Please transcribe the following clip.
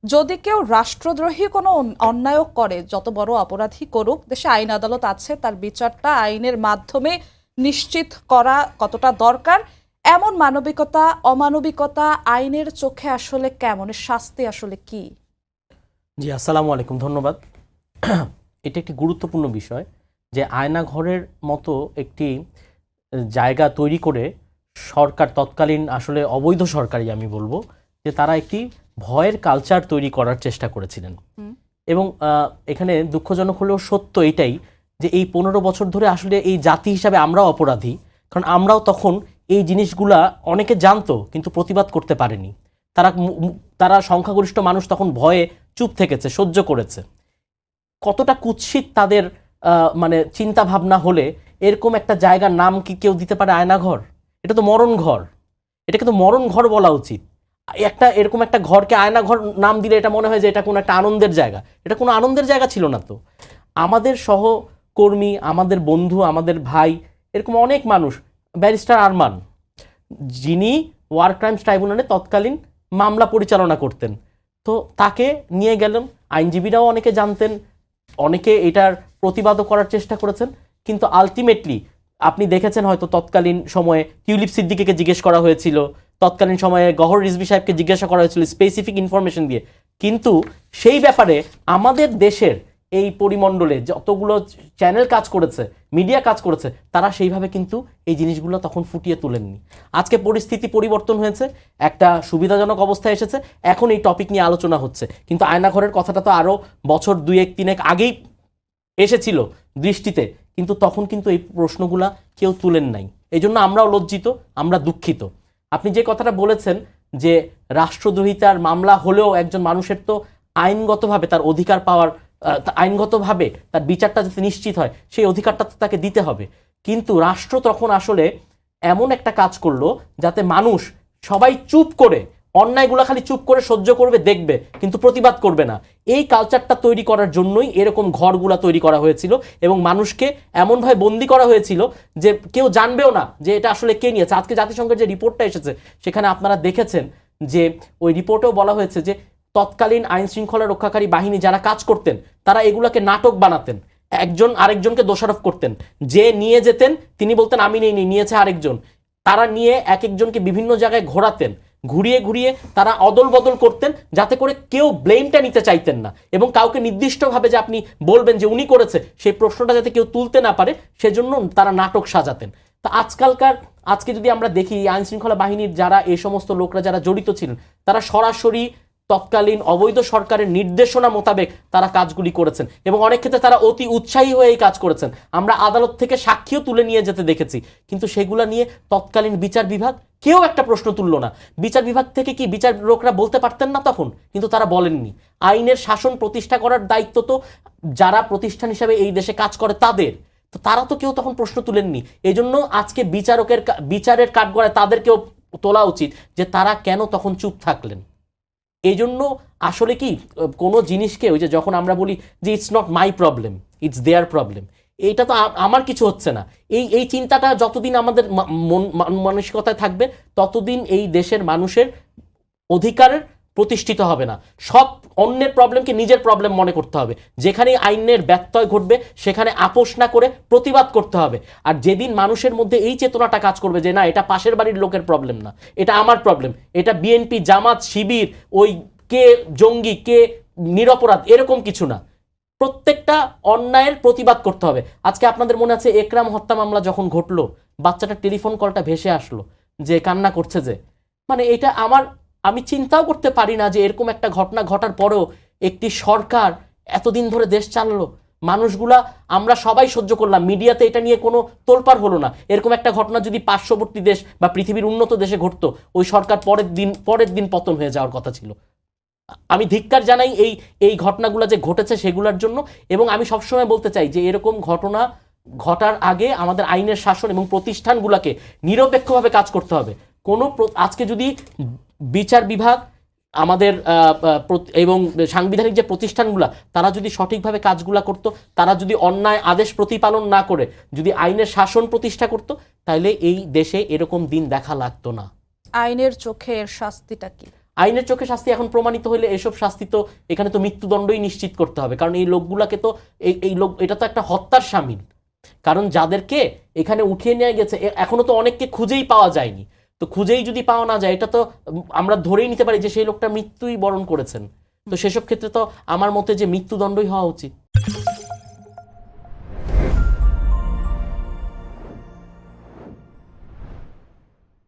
যদি কেউ রাষ্ট্রদ্রোহী কোনো অন্যায় করে, যত বড় অপরাধী করুক, দেশে আইন আদালত আছে, তার বিচারটা আইনের মাধ্যমে নিশ্চিত করা কতটা দরকার। এমন মানবিকতা অমানবিকতা আইনের চোখে আসলে কেমন, শাস্তি আসলে কি? জি, আসসালামু আলাইকুম, ধন্যবাদ। এটা একটি গুরুত্বপূর্ণ বিষয় যে আয়নাঘরের মতো একটি জায়গা তৈরি করে সরকার, তৎকালীন আসলে অবৈধ সরকারই আমি বলবো, যে তারা একটি ভয়ের কালচার তৈরি করার চেষ্টা করেছিলেন। এবং এখানে দুঃখজনক হলেও সত্য এটাই যে এই 15 বছর ধরে আসলে এই জাতি হিসাবে আমরাও অপরাধী, কারণ আমরাও তখন এই জিনিসগুলা অনেকে জানতো কিন্তু প্রতিবাদ করতে পারেনি। তারা সংখ্যাগরিষ্ঠ মানুষ তখন ভয়ে চুপ থেকেছে, সহ্য করেছে। কতটা কুৎসিত তাদের মানে চিন্তা ভাবনা হলে এরকম একটা জায়গার নাম কি কেউ দিতে পারে আয়নাঘর? এটা তো মরণ ঘর, এটাকে তো মরণ ঘর বলা উচিত। একটা এরকম একটা ঘরকে আয়নাঘর নাম দিলে এটা মনে হয় যে এটা কোনো একটা আনন্দের জায়গা। এটা কোনো আনন্দের জায়গা ছিল না তো। আমাদের সহকর্মী, আমাদের বন্ধু, আমাদের ভাই, এরকম অনেক মানুষ, ব্যারিস্টার আরমান, যিনি ওয়ার ক্রাইমস ট্রাইব্যুনালে তৎকালীন মামলা পরিচালনা করতেন, তো তাকে নিয়ে গেলেন। আইনজীবীরাও অনেকে জানতেন, অনেকে এটার প্রতিবাদও করার চেষ্টা করেছেন, কিন্তু আলটিমেটলি আপনি দেখেছেন হয়তো তৎকালীন সময়ে টিউলিপ সিদ্দিকীকে জিজ্ঞেস করা হয়েছিল, তৎকালীন সময়ে গহর রিজভী সাহেবকে জিজ্ঞাসা করা হয়েছিল স্পেসিফিক ইনফরমেশন দিয়ে, কিন্তু সেই ব্যাপারে আমাদের দেশের এই পরিমণ্ডলে যতগুলো চ্যানেল কাজ করেছে, মিডিয়া কাজ করেছে, তারা সেইভাবে কিন্তু এই জিনিসগুলো তখন ফুটিয়ে তোলেননি। আজকে পরিস্থিতি পরিবর্তন হয়েছে, একটা সুবিধাজনক অবস্থায় এসেছে, এখন এই টপিক নিয়ে আলোচনা হচ্ছে। কিন্তু আয়নাঘরের কথাটা তো আরও বছর 2-3 আগেই এসেছিল দৃষ্টিতে, কিন্তু তখন কিন্তু এই প্রশ্নগুলা কেউ তুলেন নাই। এই জন্য আমরাও লজ্জিত, আমরা দুঃখিত। আপনি যে কথাটা বলেছেন যে রাষ্ট্রদ্রোহিতার মামলা হলেও একজন মানুষের তো আইনগতভাবে তার অধিকার পাওয়ার, আইনগতভাবে তার বিচারটা যাতে নিশ্চিত হয় সেই অধিকারটা তো তাকে দিতে হবে। কিন্তু রাষ্ট্র তখন আসলে এমন একটা কাজ করলো যাতে মানুষ সবাই চুপ করে, অন্যায়গুলো খালি চুপ করে সহ্য করবে, দেখবে, কিন্তু প্রতিবাদ করবে না। এই কালচারটা তৈরি করার জন্যই এরকম ঘরগুলা তৈরি করা হয়েছিল এবং মানুষকে এমনভাবে বন্দি করা হয়েছিল যে কেউ জানবেও না যে এটা আসলে কে নিয়েছে। আজকে জাতিসংঘের যে রিপোর্টটা এসেছে সেখানে আপনারা দেখেছেন যে ওই রিপোর্টেও বলা হয়েছে যে তৎকালীন আইন শৃঙ্খলা রক্ষাকারী বাহিনী যারা কাজ করতেন তারা এগুলাকে নাটক বানাতেন, একজন আরেকজনকে দোষারোপ করতেন। যে নিয়ে যেতেন তিনি বলতেন আমি নেই, নিয়েছে আরেকজন। তারা নিয়ে এক একজনকে বিভিন্ন জায়গায় ঘোরাতেন, ঘুরিয়ে ঘুরিয়ে তারা অদল বদল করতেন যাতে করে কেউ ব্লেমটা নিতে চাইতেন না, এবং কাউকে নির্দিষ্টভাবে যে আপনি বলবেন যে উনি করেছে সেই প্রশ্নটা যাতে কেউ তুলতে না পারে সেজন্য তারা নাটক সাজাতেন। তা আজকে যদি আমরা দেখি আইন শৃঙ্খলা বাহিনীর যারা এই সমস্ত লোকরা যারা জড়িত ছিলেন তারা সরাসরি তৎকালীন অবৈধ সরকারের নির্দেশনা মোতাবেক তারা কাজগুলি করেছেন এবং অনেক ক্ষেত্রে তারা অতি উৎসাহী হয়ে এই কাজ করেছেন। আমরা আদালত থেকে সাক্ষীও তুলে নিয়ে যেতে দেখেছি, কিন্তু সেগুলা নিয়ে তৎকালীন বিচার বিভাগ কেউ একটা প্রশ্ন তুলল না। বিচার বিভাগ থেকে কি বিচারকরা বলতে পারতেন না তখন? কিন্তু তারা বলেননি। আইনের শাসন প্রতিষ্ঠা করার দায়িত্ব তো যারা প্রতিষ্ঠান হিসাবে এই দেশে কাজ করে তাদের, তো তারা তো কেউ তখন প্রশ্ন তুলেননি। এই জন্য আজকে বিচারের কাঠগড়ায় তাদেরকেও তোলা উচিত যে তারা কেন তখন চুপ থাকলেন। এই জন্য আসলে কি কোনো জিনিসকে ওই যে যখন আমরা বলি যে it's not my problem, it's their problem, এইটা তো আমার কিছু হচ্ছে না, এই চিন্তাটা যতদিন আমাদের মানসিকতায় থাকবে ততদিন এই দেশের মানুষের অধিকারের প্রতিষ্ঠিত হবে না। সব অন্যের প্রবলেমকে নিজের প্রবলেম মনে করতে হবে। যেখানে আইনের ব্যত্যয় ঘটবে সেখানে আপোষ না করে প্রতিবাদ করতে হবে। আর যেদিন মানুষের মধ্যে এই চেতনাটা কাজ করবে যে না এটা পাশের বাড়ির লোকের প্রবলেম না, এটা আমার প্রবলেম, এটা বিএনপি, জামাত, শিবির, ওই কে জঙ্গি, কে নিরপরাধ, এরকম কিছু না, প্রত্যেকটা অন্যায়ের প্রতিবাদ করতে হবে। আজকে আপনাদের মনে আছে একরাম হত্যা মামলা যখন ঘটলো, বাচ্চাটার টেলিফোন কলটা ভেসে আসলো যে কান্না করছে, যে মানে এটা আমি চিন্তাও করতে পারি না যে এরকম একটা ঘটনা ঘটার পরেও একটি সরকার এতদিন ধরে দেশ চালালো, মানুষগুলা আমরা সবাই সহ্য করলাম, মিডিয়াতে এটা নিয়ে কোনো তোলপাড় হলো না। এরকম একটা ঘটনা যদি পার্শ্ববর্তী দেশ বা পৃথিবীর উন্নত দেশে ঘটতো, ওই সরকার পরের দিন পতন হয়ে যাওয়ার কথা ছিল। আমি ধিক্কার জানাই এই ঘটনাগুলো যে ঘটেছে সেগুলোর জন্য, এবং আমি সবসময় বলতে চাই যে এরকম ঘটনা ঘটার আগে আমাদের আইনের শাসন এবং প্রতিষ্ঠানগুলোকে নিরপেক্ষভাবে কাজ করতে হবে। আজকে যদি বিচার বিভাগ আমাদের এবং সাংবিধানিক যে প্রতিষ্ঠানগুলো তারা যদি সঠিকভাবে কাজগুলো করত, তারা যদি অন্যায় আদেশ প্রতিপালন না করে যদি আইনের শাসন প্রতিষ্ঠা করত, তাহলে এই দেশে এরকম দিন দেখা লাগতো না। আইনের চোখে এর শাস্তিটা কি? আইনের চোখে শাস্তি এখন প্রমাণিত হলে এসব শাস্তি তো এখানে তো মৃত্যুদণ্ডই নিশ্চিত করতে হবে, কারণ এই লোকগুলাকে তো এই লোক, এটা তো একটা হত্যার শামিল। কারণ যাদেরকে এখানে উঠিয়ে নিয়ে গেছে এখনো তো অনেককে খুঁজেই পাওয়া যায়নি, তো খুঁজেই যদি পাওয়া না যায় এটা তো আমরা ধরেই নিতে পারি যে সেই লোকটা মৃত্যুই বরণ করেছেন। তো সেসব ক্ষেত্রে তো আমার মতে যে মৃত্যুদণ্ডই হওয়া উচিত।